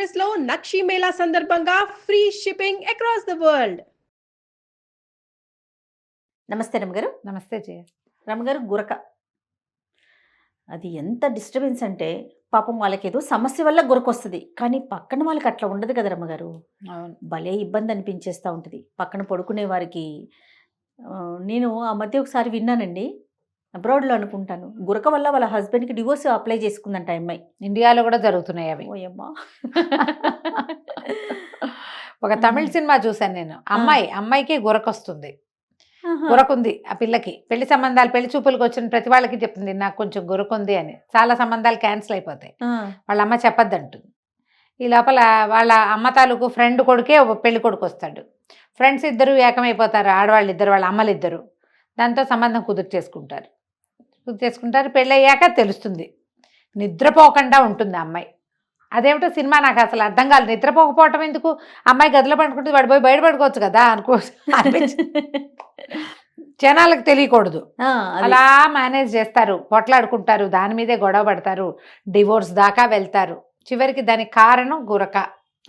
Address లో నక్షి మేళా సందర్భంగా free shipping across the world. నమస్తే రమగారు. నమస్తే జయ. రమగారు, గురక అది ఎంత డిస్టర్బెన్స్ అంటే పాపం వాళ్ళకి ఏదో సమస్య వల్ల గురకొస్తుంది, కానీ పక్కన వాళ్ళకి అట్లా ఉండదు కదా రమ్మగారు. అవును. భలే ఇబ్బంది అనిపించేస్తూ ఉంటుంది పక్కన పడుకునే వారికి. నేను ఆ మధ్య ఒకసారి విన్నానండి, అబ్రాడ్లో అనుకుంటాను, గురక వల్ల వాళ్ళ హస్బెండ్కి డివోర్స్ అప్లై చేసుకుందంట ఆ అమ్మాయి. ఇండియాలో కూడా జరుగుతున్నాయి అవి. ఓయమ్మా. ఒక తమిళ సినిమా చూసాను నేను. అమ్మాయికి గురకొస్తుంది, గురకుంది ఆ పిల్లకి. పెళ్లి సంబంధాలు, పెళ్లి చూపులకు వచ్చిన ప్రతి వాళ్ళకి చెప్తుంది నాకు కొంచెం గురకుంది అని. చాలా సంబంధాలు క్యాన్సిల్ అయిపోతాయి, వాళ్ళ అమ్మ చెప్పొద్దంటుంది. ఈ లోపల వాళ్ళ అమ్మ తాలూకు ఫ్రెండ్ కొడుకే పెళ్లి కొడుకు వస్తాడు. ఫ్రెండ్స్ ఇద్దరు ఏకమైపోతారు, ఆడవాళ్ళు ఇద్దరు, వాళ్ళ అమ్మలు ఇద్దరు. దాంతో సంబంధం కుదుర్చేసుకుంటారు. పెళ్ళి అయ్యాక తెలుస్తుంది, నిద్రపోకుండా ఉంటుంది ఆ అమ్మాయి. అదేమిటో సినిమా నాకు అసలు అర్థం కాలేదు. నిద్రపోకపోవటం ఎందుకు? అమ్మాయి గదిలో పడుకుంటే వాడు పోయి బయట పడుకోవచ్చు కదా జనాలకు తెలియకూడదు. అలా మేనేజ్ చేస్తారు, పొట్లాడుకుంటారు, దాని మీదే గొడవ పడతారు, డివోర్స్ దాకా వెళ్తారు. చివరికి దానికి కారణం గురక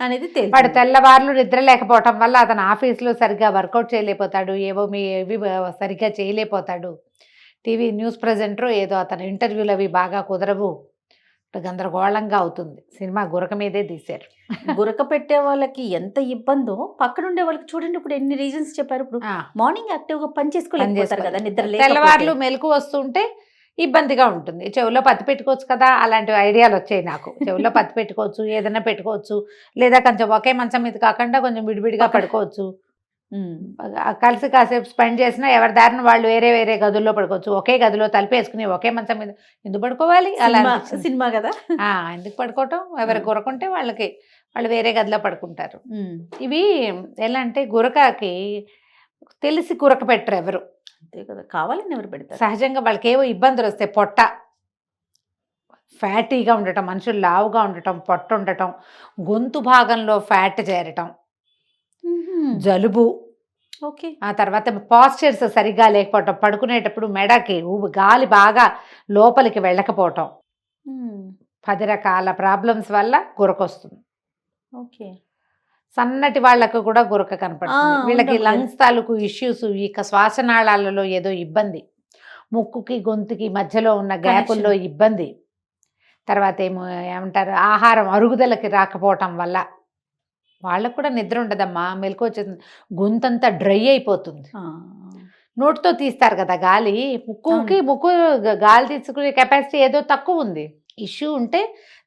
అనేది వాడు తెల్లవార్లు నిద్ర లేకపోవటం వల్ల అతను ఆఫీస్లో సరిగ్గా వర్కౌట్ చేయలేకపోతాడు, ఏవి సరిగ్గా చేయలేకపోతాడు. టీవీ న్యూస్ ప్రజెంటర్ ఏదో అతను ఇంటర్వ్యూలు అవి బాగా కుదరవు, గందరగోళంగా అవుతుంది. సినిమా గురక మీదే తీశారు. గురక పెట్టే వాళ్ళకి ఎంత ఇబ్బందో పక్కన ఉండే వాళ్ళకి చూడండి. ఇప్పుడు ఎన్ని రీజన్స్ చెప్పారు. ఇప్పుడు మార్నింగ్ యాక్టివ్ గా పని చేసుకోలేకపోతారు కదా, నిద్ర తెల్లవార్లు మెలకు వస్తుంటే ఇబ్బందిగా ఉంటుంది. చెవులో పత్తి పెట్టుకోవచ్చు కదా, అలాంటి ఐడియాలు వచ్చాయి నాకు. చెవులో పత్తి పెట్టుకోవచ్చు, ఏదైనా పెట్టుకోవచ్చు, లేదా కొంచెం ఒకే మంచం మీద కాకుండా కొంచెం విడివిడిగా పడుకోవచ్చు. కలిసి కాసేపు స్పెండ్ చేసినా ఎవరి దారిన వాళ్ళు వేరే వేరే గదుల్లో పడుకోవచ్చు. ఒకే గదిలో తలిపేసుకుని ఒకే మంచం మీద ఎందుకు పడుకోవాలి? అలా సినిమా కదా, ఎందుకు పడుకోవటం? ఎవరు గురకుంటే వాళ్ళు వేరే గదిలో పడుకుంటారు. ఇవి ఎలా అంటే గురకకి తెలిసి గురక పెట్టరు ఎవరు. అంతే కదా, కావాలని ఎవరు పెడతారు? సహజంగా వాళ్ళకి ఏవో ఇబ్బందులు వస్తాయి. పొట్ట ఫ్యాటీగా ఉండటం, మనుషులు లావుగా ఉండటం, పొట్ట ఉండటం, గొంతు భాగంలో ఫ్యాట్ చేరటం, జలుబు, ఓకే, ఆ తర్వాత పాస్చర్స్ సరిగ్గా లేకపోవటం, పడుకునేటప్పుడు మెడకి గాలి బాగా లోపలికి వెళ్ళకపోవటం, 10 రకాల ప్రాబ్లమ్స్ వల్ల గురకొస్తుంది. ఓకే, సన్నటి వాళ్ళకు కూడా గురక కనపడుతుంది. వీళ్ళకి లంగ్స్ తాలూకు ఇష్యూస్, ఇక శ్వాసనాళాలలో ఏదో ఇబ్బంది, ముక్కుకి గొంతుకి మధ్యలో ఉన్న గ్యాపుల్లో ఇబ్బంది, తర్వాత ఏమంటారు ఆహారం అరుగుదలకి రాకపోవటం వల్ల వాళ్ళకు కూడా నిద్ర ఉండదమ్మా, మెలకు వచ్చేస్తుంది, గొంతంతా డ్రై అయిపోతుంది. నోటితో తీస్తారు కదా గాలి, ముక్కు గాలి తీసుకునే కెపాసిటీ ఏదో తక్కువ ఉంది. ఇష్యూ ఉంటే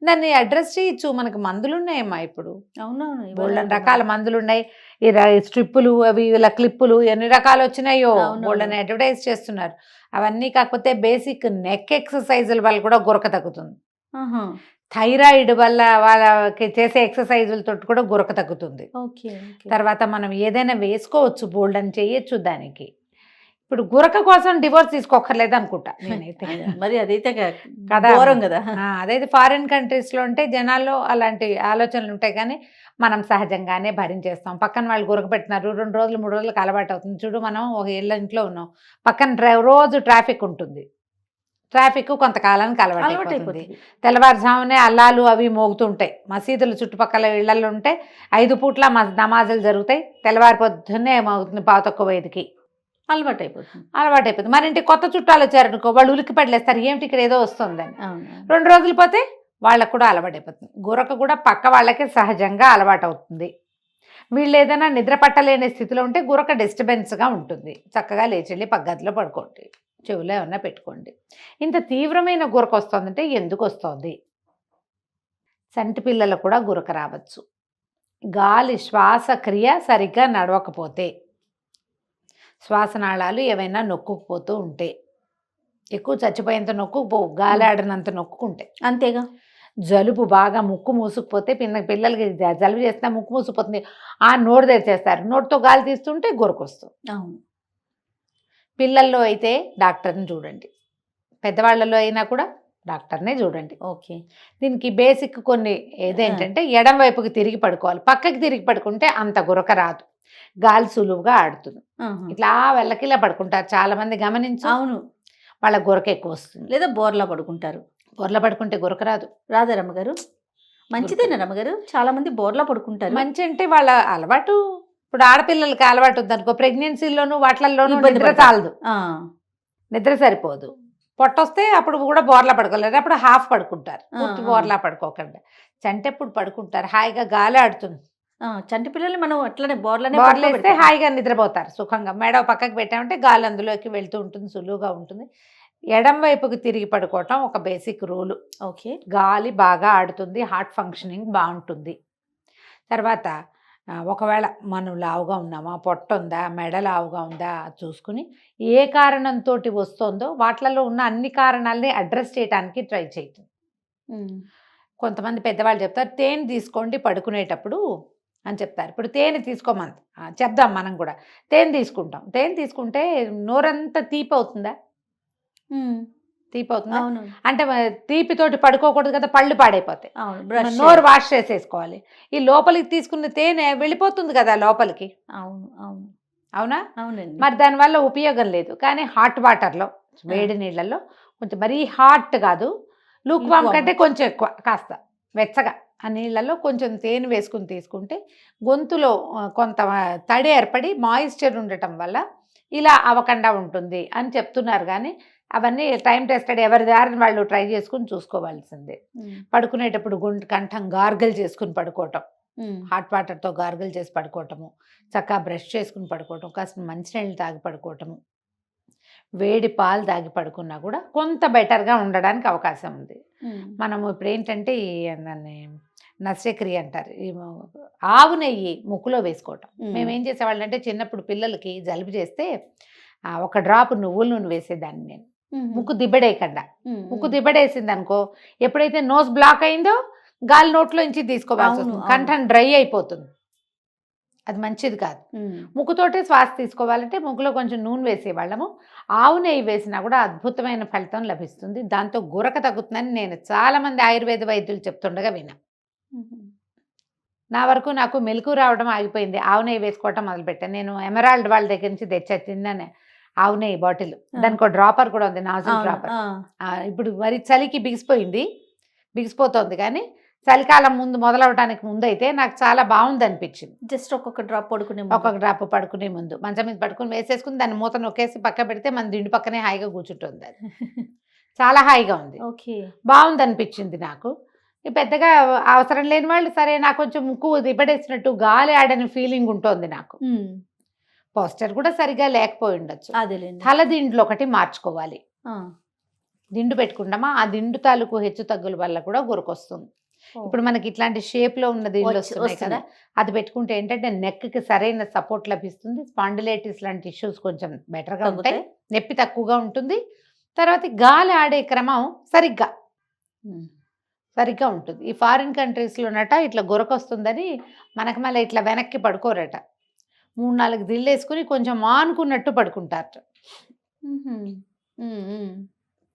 దాన్ని అడ్రస్ చేయొచ్చు. మనకు మందులు ఉన్నాయమ్మా ఇప్పుడు. అవునవును, బోల్డన్ రకాల మందులు ఉన్నాయి. ఈ స్ట్రిప్పులు అవి ఇలా క్లిప్పులు ఎన్ని రకాలు వచ్చినాయో, బోల్డన్ అడ్వర్టైజ్ చేస్తున్నారు. అవన్నీ కాకపోతే బేసిక్ నెక్ ఎక్సర్సైజుల వల్ల కూడా గురక తగ్గుతుంది. థైరాయిడ్ వల్ల వాళ్ళకి చేసే ఎక్సర్సైజులతో కూడా గురక తగ్గుతుంది. తర్వాత మనం ఏదైనా వేసుకోవచ్చు, బోల్డన్ చేయొచ్చు దానికి. ఇప్పుడు గురక కోసం డివోర్స్ తీసుకోకర్లేదు అనుకుంటా నేనైతే. మరి అదైతే కదా కదా. అదైతే ఫారిన్ కంట్రీస్లో ఉంటే జనాల్లో అలాంటి ఆలోచనలు ఉంటాయి, కానీ మనం సహజంగానే భరించేస్తాం. పక్కన వాళ్ళు గురక పెట్టినారు, 2 రోజులు 3 రోజులకు అలవాటు అవుతుంది. చూడు, మనం ఒక ఇళ్ళ ఇంట్లో ఉన్నాం, పక్కన రోజు ట్రాఫిక్ ఉంటుంది. ట్రాఫిక్ కొంతకాలానికి అలవాటు అయిపోతుంది. తెల్లవారుజామునే అల్లాలు అవి మోగుతుంటాయి. మసీదులు చుట్టుపక్కల ఇళ్లలో ఉంటే 5 పూట్ల నమాజులు జరుగుతాయి. తెల్లవారి పొద్దున్నే మోగుతుంది 5:05కి. అలవాటు అయిపోతుంది. మరి ఇంటి కొత్త చుట్టాలు వచ్చారనుకో, వాళ్ళు ఉలికి పడలేస్తారు, ఏమిటి ఇక్కడ ఏదో వస్తుందని. 2 రోజులు పోతే వాళ్ళకు కూడా అలవాటు అయిపోతుంది. గురక కూడా పక్క వాళ్ళకి సహజంగా అలవాటు అవుతుంది. వీళ్ళు ఏదైనా నిద్ర పట్టలేని స్థితిలో ఉంటే గురక డిస్టర్బెన్స్గా ఉంటుంది. చక్కగా లేచెళ్ళి పగ్గదిలో పడుకోండి, చెవులో ఏమన్నా పెట్టుకోండి. ఇంత తీవ్రమైన గురక వస్తుందంటే ఎందుకు వస్తుంది? చంటి పిల్లలకు కూడా గురక రావచ్చు. గాలి శ్వాసక్రియ సరిగ్గా నడవకపోతే, శ్వాసనాళాలు ఏవైనా నొక్కుకుపోతూ ఉంటే, ఎక్కువ చచ్చిపోయేంత నొక్కుకుపోవు, గాలి ఆడినంత నొక్కుంటే. అంతేగా. జలుబు బాగా ముక్కు మూసుకుపోతే, పిల్లలకి జలుబు చేస్తే ముక్కు మూసుకుపోతుంది, ఆ నోరు తెరిచేస్తారు, నోటితో గాలి తీస్తుంటే గురకొస్తుంది. అవును. పిల్లల్లో అయితే డాక్టర్ని చూడండి, పెద్దవాళ్ళలో అయినా కూడా డాక్టర్నే చూడండి. ఓకే, దీనికి బేసిక్ కొన్ని ఏదేంటంటే ఎడం వైపుకి తిరిగి పడుకోవాలి. పక్కకి తిరిగి పడుకుంటే అంత గురక రాదు, గాలి సులువుగా ఆడుతుంది. ఇట్లా వెళ్ళకిలా పడుకుంటారు చాలా మంది, గమనించు. అవును, వాళ్ళ గురక ఎక్కువ వస్తుంది. లేదా బోర్లా పడుకుంటారు. బోర్లా పడుకుంటే గురక రాదు. రాదా రమ్మగారు? మంచిదేనా రమ్మగారు? చాలా మంది బోర్లా పడుకుంటారు. మంచి అంటే వాళ్ళ అలవాటు. ఇప్పుడు ఆడపిల్లలకి అలవాటు ఉందనుకో, ప్రెగ్నెన్సీలోను వాటిల్లోనూ ఇబ్బంది నిద్ర పడతారు. చాలదు, ఆ, నిద్ర సరిపోదు. పొట్టొస్తే అప్పుడు కూడా బోర్లా పడుకోలేరు, అప్పుడు హాఫ్ పడుకుంటారు, పూర్తి ఆ. బోర్లా పడుకోకుండా. చంటి ఎప్పుడు పడుకుంటారు, హాయిగా గాలి ఆడుతుంది, చంటి పిల్లల్ని మనం అట్లనే బోర్లనే బోర్లేస్తే పడుకోబెడతాం. హాయిగా నిద్రపోతారు సుఖంగా. మెడ పక్కకి పెట్టామంటే గాలి అందులోకి వెళ్తూ ఉంటుంది, సులువుగా ఉంటుంది. ఎడం వైపుకి తిరిగి పడుకోవటం ఒక బేసిక్ రూలు. ఓకే. గాలి బాగా ఆడుతుంది, హార్ట్ ఫంక్షనింగ్ బాగుంటుంది. తర్వాత ఒకవేళ మనం లావుగా ఉన్నామా, పొట్ట ఉందా, మెడ లావుగా ఉందా చూసుకుని ఏ కారణంతో వస్తుందో వాటిలలో ఉన్న అన్ని కారణాలని అడ్రస్ చేయడానికి ట్రై చేయండి. కొంతమంది పెద్దవాళ్ళు చెప్తారు తేనె తీసుకోండి పడుకునేటప్పుడు అని చెప్తారు. ఇప్పుడు తేనె తీసుకోమని చెప్దాం, మనం కూడా తేనె తీసుకుంటాం. తేనె తీసుకుంటే నోరంతా తీపి అవుతుందా? తీపి అవుతుందా? అవును, అంటే తీపితోటి పడుకోకూడదు కదా, పళ్ళు పాడైపోతాయి. అవును. బ్రష్ నోరు వాష్ చేసేసుకోవాలి. ఈ లోపలికి తీసుకున్న తేనె వెళ్ళిపోతుంది కదా లోపలికి, అవును, అవును, అవునా? అవునండి. మరి దానివల్ల ఉపయోగం లేదు. కానీ హాట్ వాటర్లో, వేడి నీళ్ళల్లో కొంచెం మరీ హాట్ కాదు, లూక్ వామ్ కంటే కొంచెం ఎక్కువ, కాస్త వెచ్చగా ఆ నీళ్ళల్లో కొంచెం తేనె వేసుకుని తీసుకుంటే గొంతులో కొంత తడి ఏర్పడి మాయిశ్చర్ ఉండటం వల్ల ఇలా అవ్వకుండా ఉంటుంది అని చెప్తున్నారు. కానీ అవన్నీ టైం టెస్టెడ్, ఎవరి దారిని వాళ్ళు ట్రై చేసుకుని చూసుకోవాల్సిందే. పడుకునేటప్పుడు కంఠం గార్గల్ చేసుకుని పడుకోవటం, హాట్ వాటర్తో గార్గల్ చేసి పడుకోవటము, చక్కగా బ్రష్ చేసుకుని పడుకోవటం, కాస్త మంచినీళ్ళు తాగి పడుకోవటము, వేడి పాలు తాగి పడుకున్నా కూడా కొంత బెటర్గా ఉండడానికి అవకాశం ఉంది. మనము ఇప్పుడు ఏంటంటే దాన్ని నస్యక్రియ అంటారు, ఆవు నెయ్యి ముక్కులో వేసుకోవటం. మేము ఏం చేసేవాళ్ళం అంటే చిన్నప్పుడు పిల్లలకి జలుబు చేస్తే ఒక డ్రాప్ నువ్వుల నూనె వేసేదాన్ని నేను, ముక్కు దిబ్బడేయకుండా. ముక్కు దిబ్బడేసింది అనుకో, ఎప్పుడైతే నోస్ బ్లాక్ అయిందో గాలి నోట్లోంచి తీసుకోవాల్సి వస్తుంది, కంఠం డ్రై అయిపోతుంది, అది మంచిది కాదు. ముక్కుతోటే శ్వాస తీసుకోవాలంటే ముక్కులో కొంచెం నూనె వేసేవాళ్ళము. ఆవు నెయ్యి వేసినా కూడా అద్భుతమైన ఫలితం లభిస్తుంది, దాంతో గురక తగ్గుతుందని నేను చాలామంది ఆయుర్వేద వైద్యులు చెప్తుండగా విన్నా. నా వరకు నాకు మెలకు రావడం ఆగిపోయింది, ఆవు నెయ్యి వేసుకోవటం మొదలుపెట్టాను. నేను ఎమరాల్డ్ వాళ్ళ దగ్గర నుంచి తెచ్చా తిన్నాను ఆవు నెయ్యి బాటిల్, దానికి ఒక డ్రాపర్ కూడా ఉంది, నాజిల్ డ్రాపర్. ఇప్పుడు మరి చలికి బిగిసిపోతుంది, కానీ చలికాలం ముందు మొదలవడానికి ముందు అయితే నాకు చాలా బాగుంది అనిపించింది. జస్ట్ ఒక్కొక్క డ్రాప్ పడుకునే ముందు మంచం మీద పడుకుని వేసేసుకుని దాన్ని మూత నొక్కేసి పక్క పెడితే మన దిండు పక్కనే హాయిగా కూర్చుంటుంది, అది చాలా హాయిగా ఉంది. ఓకే, బాగుంది అనిపించింది నాకు. పెద్దగా అవసరం లేని వాళ్ళు సరే, నాకు కొంచెం ముక్కు దిబ్బడేసినట్టు గాలి ఆడని ఫీలింగ్ ఉంటుంది నాకు, పోస్టర్ కూడా సరిగా లేకపోయి ఉండొచ్చు. తల దిండ్లు ఒకటి మార్చుకోవాలి. దిండు పెట్టుకుంటామా, ఆ దిండు తాలూకు హెచ్చు తగ్గుల వల్ల కూడా గురకొస్తుంది. ఇప్పుడు మనకి ఇట్లాంటి షేప్లో ఉన్న దీంట్లో వస్తున్నాయి కదా, అది పెట్టుకుంటే ఏంటంటే నెక్కి సరైన సపోర్ట్ లభిస్తుంది, స్పాండిలైటిస్ లాంటి ఇష్యూస్ కొంచెం బెటర్గా ఉంటాయి, నొప్పి తక్కువగా ఉంటుంది. తర్వాత గాలి ఆడే క్రమం సరిగ్గా ఉంటుంది. ఈ ఫారిన్ కంట్రీస్లోనట ఇట్లా గురకొస్తుందని మనకు మళ్ళీ ఇట్లా వెనక్కి పడుకోరట, 3-4 దిళ్ళు వేసుకుని కొంచెం ఆనుకున్నట్టు పడుకుంటారట.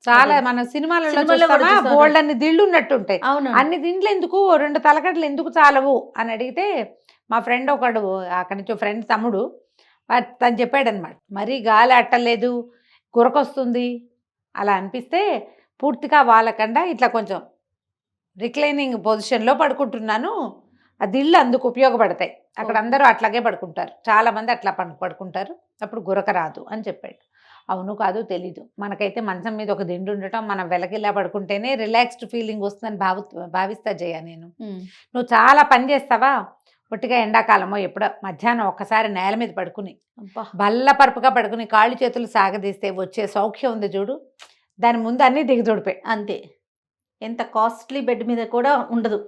చాలా మన సినిమాలలో బోల్డ్ అన్ని దిళ్ళు ఉన్నట్టు ఉంటాయి. అన్ని దిండ్లు ఎందుకు, 2 తలకట్లు ఎందుకు చాలవు అని అడిగితే మా ఫ్రెండ్ ఒకడు, అక్కడి నుంచి ఫ్రెండ్ తమ్ముడు, తను చెప్పాడనమాట, మరీ గాలి అట్టలేదు గురకొస్తుంది అలా అనిపిస్తే పూర్తిగా వాళ్ళకుండా ఇట్లా కొంచెం రిక్లైనింగ్ పొజిషన్లో పడుకుంటున్నాను, ఆ దిళ్ళు అందుకు ఉపయోగపడతాయి, అక్కడ అందరూ అట్లాగే పడుకుంటారు, చాలామంది అట్లా పడుకుంటారు, అప్పుడు గురక రాదు అని చెప్పాడు. అవును కాదు తెలీదు, మనకైతే మంచం మీద ఒక దిండు ఉండటం, మనం వెలకిలా పడుకుంటేనే రిలాక్స్డ్ ఫీలింగ్ వస్తుందని భావిస్తా జయ. నేను నువ్వు చాలా పని చేస్తావా, ఒట్టిగా ఎండాకాలమో ఎప్పుడో మధ్యాహ్నం ఒక్కసారి నేల మీద పడుకుని బల్ల పరుపుగా పడుకుని కాళ్ళు చేతులు సాగదీస్తే వచ్చే సౌఖ్యం ఉంది చూడు, దాని ముందు అన్నీ దిగజోడిపోయి అంతే. ఎంత కాస్ట్లీ బెడ్ మీద కూడా ఉండదు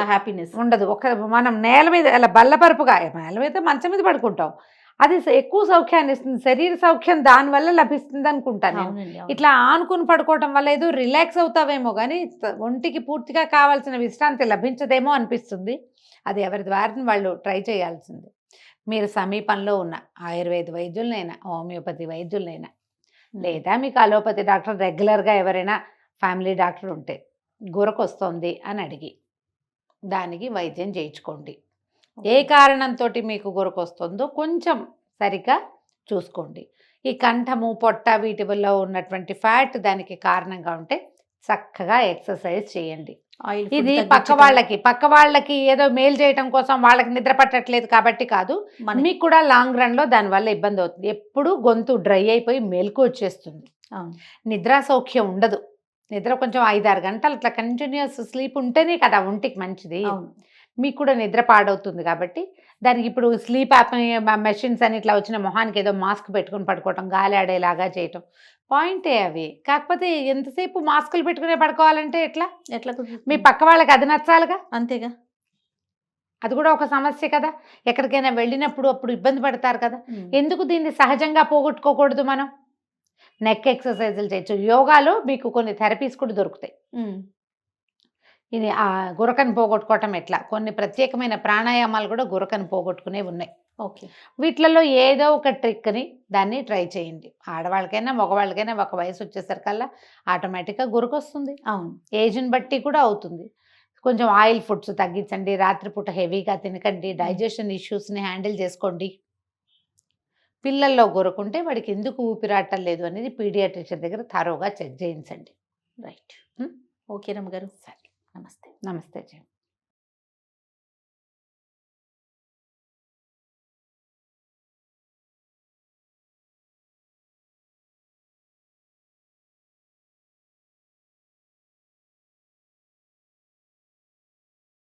హ్యాపీనెస్ ఉండదు. మనం నేల మీద అలా బల్లపరుపుగా, నేల మీద మంచం మీద పడుకుంటాం, అది ఎక్కువ సౌఖ్యాన్ని ఇస్తుంది, శరీర సౌఖ్యం దానివల్ల లభిస్తుంది అనుకుంటాను. ఇట్లా ఆనుకుని పడుకోవటం వల్ల ఏదో రిలాక్స్ అవుతావేమో కానీ ఒంటికి పూర్తిగా కావాల్సిన విశ్రాంతి లభించదేమో అనిపిస్తుంది. అది ఎవరి ద్వారా వాళ్ళు ట్రై చేయాల్సింది. మీరు సమీపంలో ఉన్న ఆయుర్వేద వైద్యులనైనా, హోమియోపతి వైద్యులనైనా, లేదా మీకు అలోపతి డాక్టర్ రెగ్యులర్గా ఎవరైనా ఫ్యామిలీ డాక్టర్ ఉంటే గురకొస్తుంది అని అడిగి దానికి వైద్యం చేయించుకోండి. ఏ కారణంతో మీకు గురకొస్తుందో కొంచెం సరిగ్గా చూసుకోండి. ఈ కంఠము పొట్ట వీటి వల్ల ఉన్నటువంటి ఫ్యాట్ దానికి కారణంగా ఉంటే చక్కగా ఎక్సర్సైజ్ చేయండి. ఆయిల్ ఇది పక్క వాళ్ళకి ఏదో మేలు చేయటం కోసం వాళ్ళకి నిద్ర పట్టట్లేదు కాబట్టి కాదు, మీకు కూడా లాంగ్ రన్ లో దానివల్ల ఇబ్బంది అవుతుంది. ఎప్పుడు గొంతు డ్రై అయిపోయి మెలకు వచ్చేస్తుంది, నిద్రా సౌఖ్యం ఉండదు. నిద్ర కొంచెం 5-6 గంటలు అట్లా కంటిన్యూస్ స్లీప్ ఉంటేనే కదా ఒంటికి మంచిది. మీకు కూడా నిద్ర పాడవుతుంది కాబట్టి దానికి ఇప్పుడు స్లీప్ మెషిన్స్ అని ఇట్లా వచ్చిన మొహానికి ఏదో మాస్క్ పెట్టుకుని పడుకోవటం, గాలి ఆడేలాగా చేయటం పాయింటే అవి. కాకపోతే ఎంతసేపు మాస్కులు పెట్టుకునే పడుకోవాలంటే ఎట్లా మీ పక్క వాళ్ళకి అది నచ్చాలిగా, అంతేగా. అది కూడా ఒక సమస్య కదా. ఎక్కడికైనా వెళ్ళినప్పుడు అప్పుడు ఇబ్బంది పడతారు కదా. ఎందుకు దీన్ని సహజంగా పోగొట్టుకోకూడదు? మనం నెక్ ఎక్సర్సైజులు చేయొచ్చు. యోగాలో మీకు కొన్ని థెరపీస్ కూడా దొరుకుతాయి. ఇది ఆ గురకను పోగొట్టుకోవటం ఎట్లా, కొన్ని ప్రత్యేకమైన ప్రాణాయామాలు కూడా గురకను పోగొట్టుకునే ఉన్నాయి. ఓకే, వీటిలలో ఏదో ఒక ట్రిక్ని దాన్ని ట్రై చేయండి. ఆడవాళ్ళకైనా మగవాళ్ళకైనా ఒక వయసు వచ్చేసరికల్లా ఆటోమేటిక్గా గురకొస్తుంది. అవును, ఏజ్ని బట్టి కూడా అవుతుంది. కొంచెం ఆయిల్ ఫుడ్స్ తగ్గించండి, రాత్రిపూట హెవీగా తినకండి, డైజెషన్ ఇష్యూస్ని హ్యాండిల్ చేసుకోండి. పిల్లల్లో గురకుంటే వాడికి ఎందుకు ఊపిరాటం లేదు అనేది పీడియాట్రిషియన్ దగ్గర థరోగా చెక్ చేయించండి. రైట్. ఓకే రమ్మ గారు, సరే, నమస్తే. నమస్తే జీ.